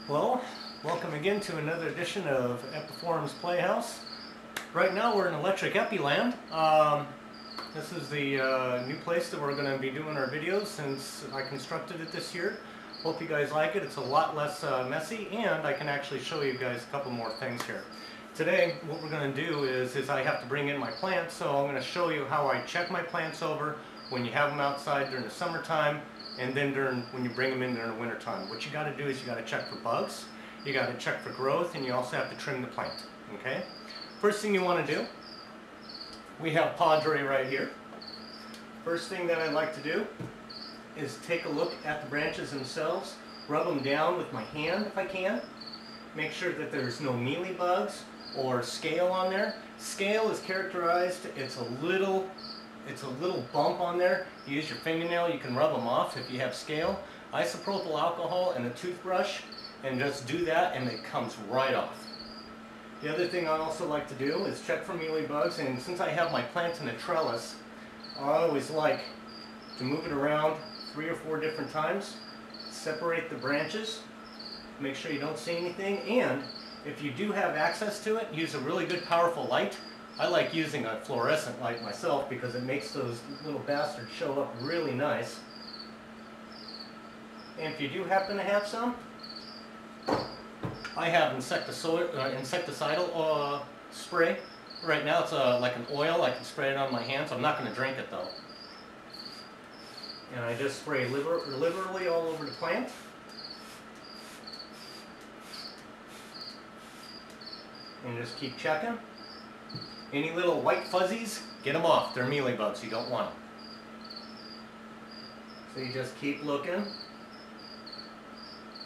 Hello, welcome again to another edition of Epiform's Playhouse. Right now we're in Electric Epiland. This is the new place that we're going to be doing our videos since I constructed it this year. Hope you guys like it. It's a lot less messy, and I can actually show you guys a couple more things here. Today what we're going to do is I have to bring in my plants, so I'm going to show you how I check my plants over when you have them outside during the summertime, and then when you bring them in during the winter time. What you got to do is you got to check for bugs, you got to check for growth, and you also have to trim the plant. Okay? First thing you want to do, we have Padre right here. First thing that I like to do is take a look at the branches themselves, rub them down with my hand if I can. Make sure that there's no mealy bugs or scale on there. Scale is characterized, it's a little bump on there. You use your fingernail, you can rub them off if you have scale. Isopropyl alcohol and a toothbrush, and just do that and it comes right off. The other thing I also like to do is check for mealy bugs, and since I have my plant in a trellis, I always like to move it around 3 or 4 different times, separate the branches, make sure you don't see anything, and if you do have access to it, use a really good powerful light. I like using a fluorescent light myself because it makes those little bastards show up really nice. And if you do happen to have some, I have insecticidal spray. Right now it's like an oil. I can spray it on my hands. I'm not going to drink it though. And I just spray liberally all over the plant. And just keep checking. Any little white fuzzies, get them off. They're mealybugs. You don't want them. So you just keep looking.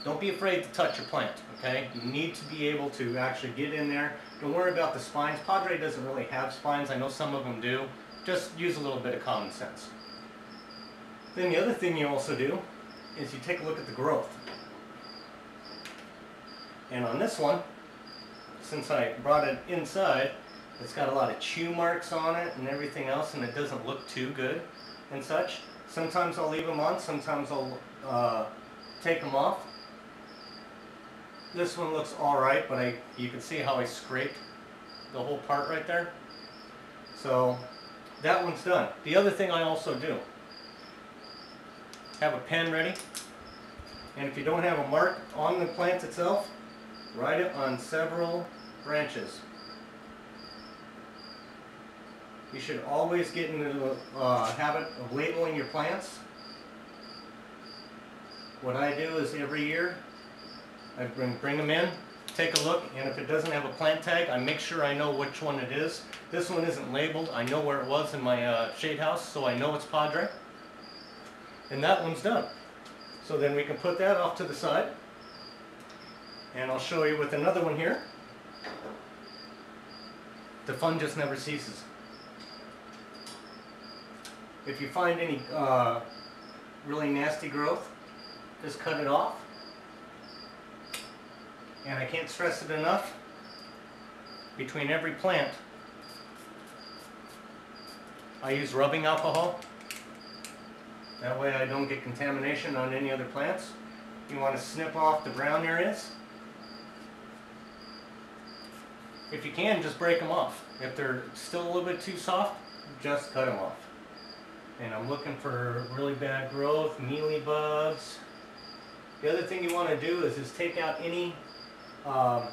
Don't be afraid to touch your plant, okay? You need to be able to actually get in there. Don't worry about the spines. Padre doesn't really have spines. I know some of them do. Just use a little bit of common sense. Then the other thing you also do is you take a look at the growth. And on this one, since I brought it inside, it's got a lot of chew marks on it and everything else, and it doesn't look too good and such. Sometimes I'll leave them on, sometimes I'll take them off. This one looks alright, but you can see how I scraped the whole part right there. So that one's done. The other thing I also do, have a pen ready, and if you don't have a mark on the plant itself, write it on several branches. You should always get into the habit of labeling your plants. What I do is every year I bring them in, take a look, and if it doesn't have a plant tag, I make sure I know which one it is. This one isn't labeled. I know where it was in my shade house, so I know it's Padre. And that one's done. So then we can put that off to the side. And I'll show you with another one here. The fun just never ceases. If you find any really nasty growth, just cut it off. And I can't stress it enough, between every plant I use rubbing alcohol. That way I don't get contamination on any other plants. You want to snip off the brown areas. If you can, just break them off. If they're still a little bit too soft, just cut them off. And I'm looking for really bad growth, mealy bugs. The other thing you want to do is take out any of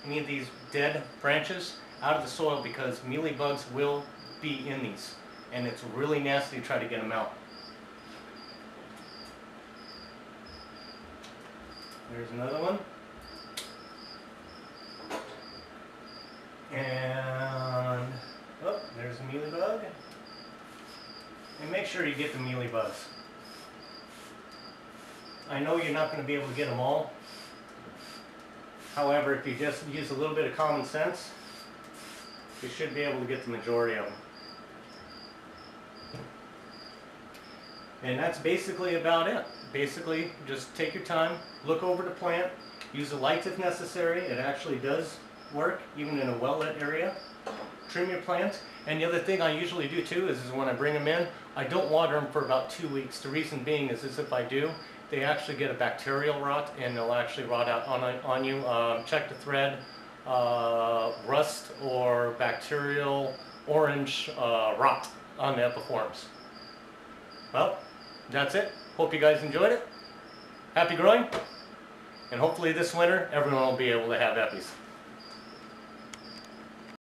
these dead branches out of the soil, because mealy bugs will be in these, and it's really nasty to try to get them out. There's another one. And oh, there's a mealy bug. And make sure you get the mealy bugs. I know you're not going to be able to get them all. However, if you just use a little bit of common sense, you should be able to get the majority of them. And that's basically about it. Basically, just take your time, look over the plant, use a light if necessary. It actually does work, even in a well-lit area. trim your plants. And the other thing I usually do too is when I bring them in, I don't water them for about 2 weeks. The reason being is if I do, they actually get a bacterial rot and they'll actually rot out on you. Check the thread, rust or bacterial orange rot on the epiforms. Well, that's it. Hope you guys enjoyed it. Happy growing, and hopefully this winter everyone will be able to have epis.